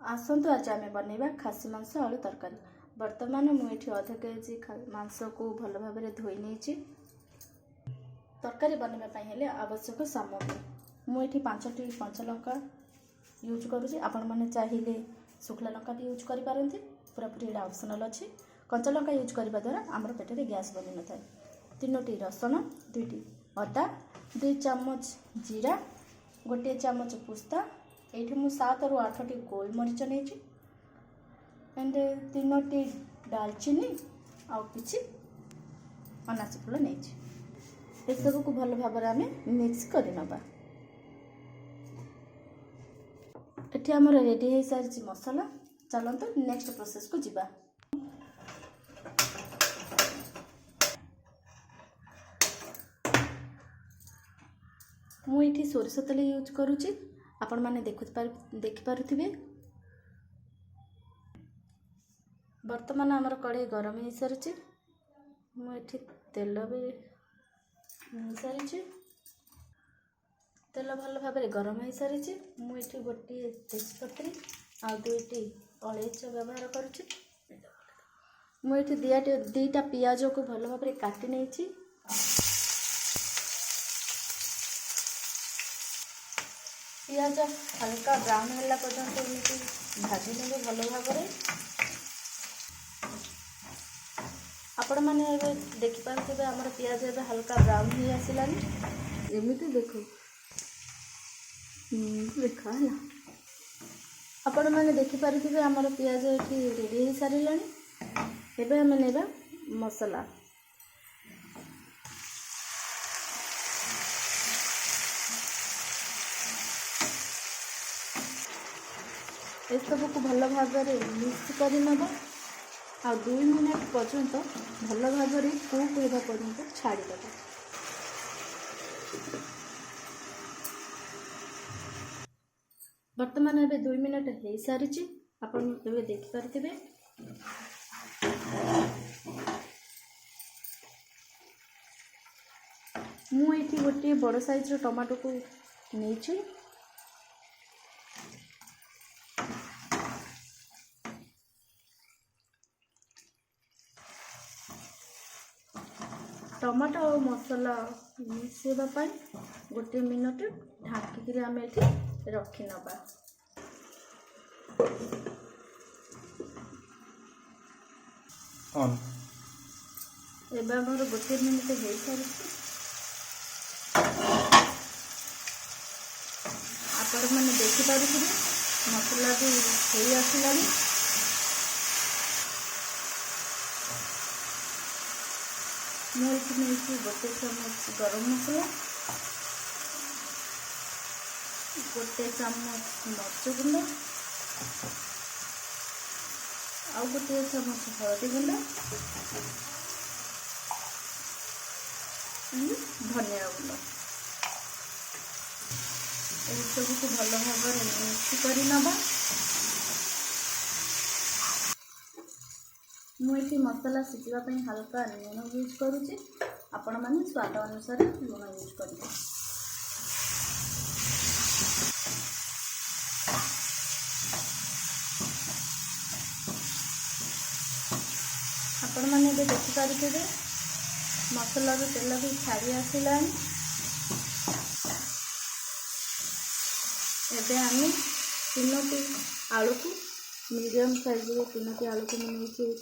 आसतु आज आम बनइबा खासी मांस आलू तरकारी। बर्तमान मुझे अध केजी मांस को भल भाव धोई नहीं। तरकारी बनवाई आवश्यक सामग्री मुझे 5टी कंचा लंका यूज करुँची। आपण मैंने चाहिए शुखला लंका भी यूज करें, पूरापूरी ऑप्शनल अच्छी। कंचा लंका यूज करने द्वारा आमर पेटे गैस बनी न था। 3टी रसुण, 2टी अदा, 2 चामच जीरा, 1 चामच पुस्ता, ये मुझे 7 ରୁ 8टी गोलमरीच नहीं एंड 3टी डालचीनी आउ कि अनासी फूल नहीं। सब को भल भाव आम मिक्स करनवा। ये आमर रेडी हो सारी मसला। चलते नेक्स्ट प्रोसेस को जीवा। मुझे सोरिष तेल यूज करुँची। आपण मैंने देखिपे बर्तमान आमर कड़े गरम हो सारी। मुझे तेल भी सारी। तेल भल भाव गरम हो सारी। मुझे 1 तेजपत्री आ 2टी अलैच व्यवहार करुँची। मुझे 2टा पियाज को भल भाव काटी नहीं। पियाज हल्का ब्राउन है पर्यंत एमती भाजी ने भल भाव। आपण मैंने देखिपे आमर पियाज ए हल्का ब्राउन हो आसलानी। एमती देखो देखा है। आपण मैंने देखिपे आमर पियाज ये रेडी हो सारे। एबे आम नेबा मसला। ये सब को भल भाव मिक्स करनवा। आ 2 मिनट पर्यंत भल भाव कुक होगा पर्यंत छाड़ीद। बर्तमान एबे 2 मिनट हो सारी। आपण देखिपे मुझे गोटे बड़ साइज टमाटो को नहीं। टमाटो और मसला मिसेवाई 1 मिनट ढांकी आम ये रखिनवा। एबे आमर 1 मिनट हो सारी। आपण मैंने देखिपे मसला भी हो आसला। मुझे 1 चामच गरम मसला, 1 चामच मर्च गुंड आ 1 चामच हल्दी गुंड, धनिया गुंड। ये सब को भल भाव मिक्स करनवा। मुझे मसला सिझापी हल्का लुण यूज करुँची। आपण मैंने स्वाद अनुसार लुण यूज करेंगे। आपण मैंने देखिपे मसला तेल भी छाड़ी आसला। एबे आम 3टी आलू को मीडियम साइज 3टी आलू को नहीं।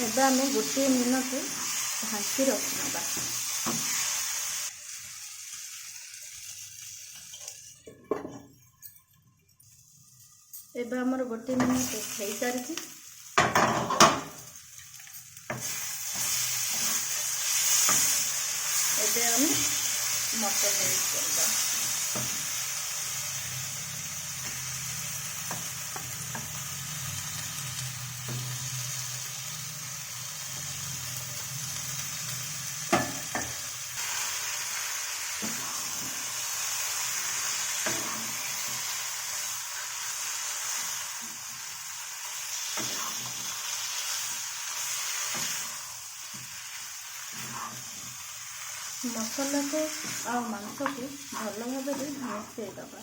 एबे आम 1 मिनट ढांकी रखनवा। एबे आमर 1 मिनट हो सारी। एबे आम मटन यूज करबा। मसला को आ मांस को भल भाव मिसईदबा।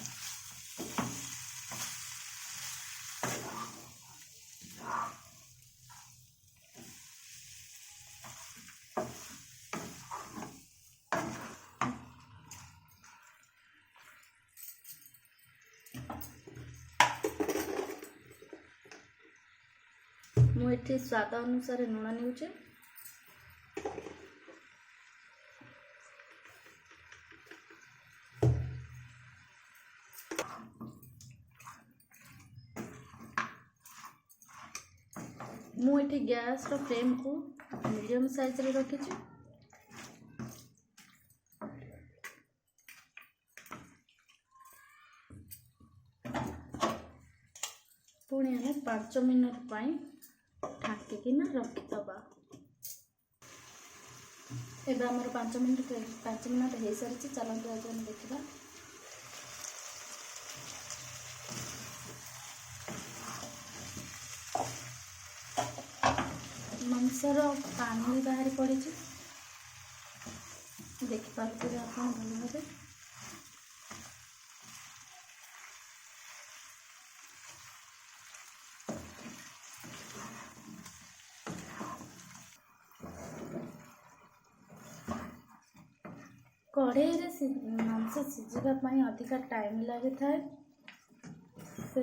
मुझे स्वाद अनुसार लुण नेउचे। मुझे गैस रो फ्लेम को मीडियम साइज रे रखी। पुणी हमें 5 मिनट ढाकिकिना रखिदबा। एबे हमर 5 मिनट हो सारी। चलते आज हम देखा मांसर पानी बाहर पड़ी। देखिपे आप भल भाव कढ़ई मांस सिझापी अधिका टाइम लगी था से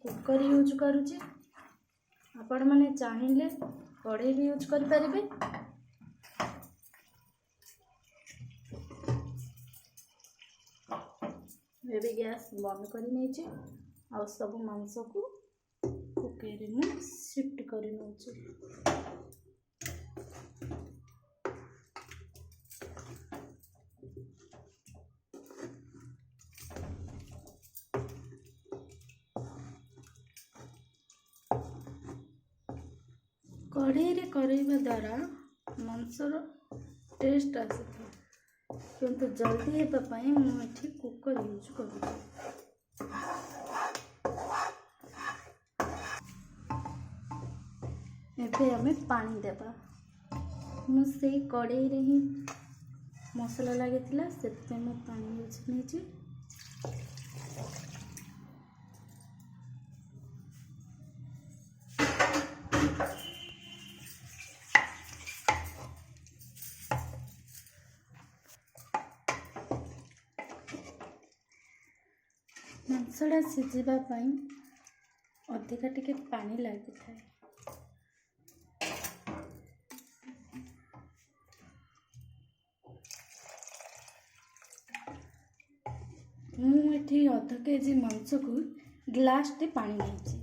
कुकर यूज करुच्ची। आपण मैंने चाहिए कढ़ई भी यूज कर पारे। ये गैस बंद कर नहीं आ सब मांस को कुकर में शिफ्ट कर कढ़ई रे करवा द्वारा मांसर टेस्ट आसी किंतु जल्दी हेबाई मुझे कुकर यूज कर। एबे हमें पानी देबा। मुझे कढ़ई रे ही मसला लगी से पानी यूज नहीं। मांसटा सिझापी अधिका टिके पानी लगी था। मुझे अध केजी मांस को ग्लास टे पानी नहीं।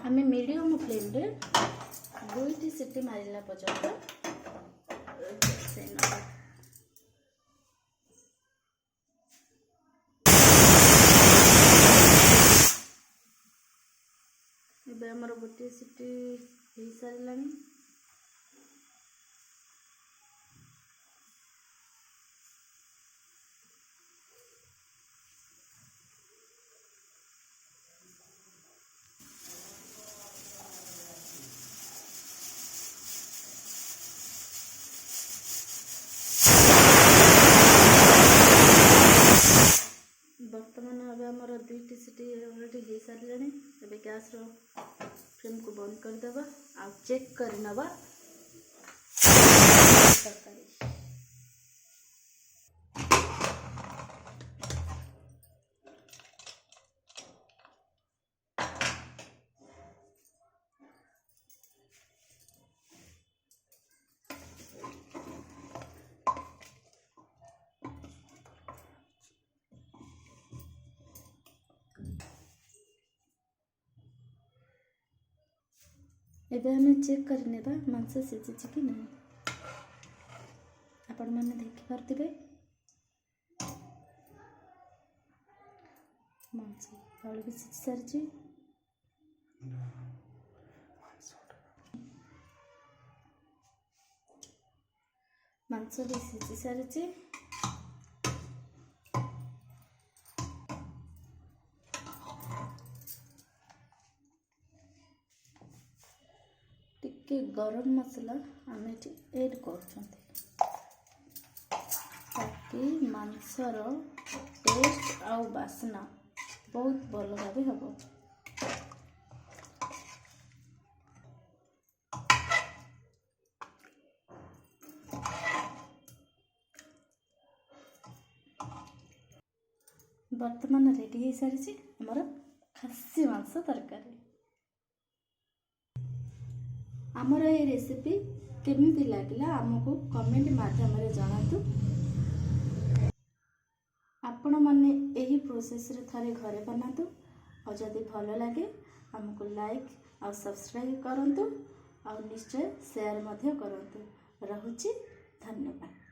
हमें मीडियम फ्लेम रे 2 सीटी मारिला पर्यंत एबे हमर 2 सीटी हो सारा। बर्तमान अब आमर 2 सीटी अलरेडी हो सारे। एबे गैस रो फ्लेम को बंद कर देबा आ चेक कर नबा तरकारी। एबे हमें चेक करने मांस सिझी कि नहीं। आपण मैंने देखि पार्थिबे मांस आलू भी सिझी सारी। ମାଂସ ବି ସିଝି ସାରିଛି। ଟିକେ ଗରମ ମସଲା ଆମେ ଏଠି ଏଡ୍ କରୁଛନ୍ତି ତାକି ମାଂସର ଟେଷ୍ଟ ଆଉ ବାସ୍ନା ବହୁତ ଭଲ ଭାବେ ହେବ। ବର୍ତ୍ତମାନ ରେଡି ହେଇସାରିଛି ଆମର ଖାସି ମାଂସ ତରକାରୀ। ଆମର এই ରେସିପି କେମିତି ଲାଗିଲା ଆମକୁ କମେଣ୍ଟ ମାଧ୍ୟମରେ ଜଣାନ୍ତୁ। ଆପଣମାନେ ଏହି ପ୍ରୋସେସରେ ଥରେ ଘରେ ବନାନ୍ତୁ ଆଉ ଯଦି ଭଲ ଲାଗେ ଆମକୁ ଲାଇକ୍ ଆଉ ସବସ୍କ୍ରାଇବ୍ କରନ୍ତୁ ଆଉ ନିଶ୍ଚୟ ସେୟାର ମଧ୍ୟ କରନ୍ତୁ। ରହୁଛି, ଧନ୍ୟବାଦ।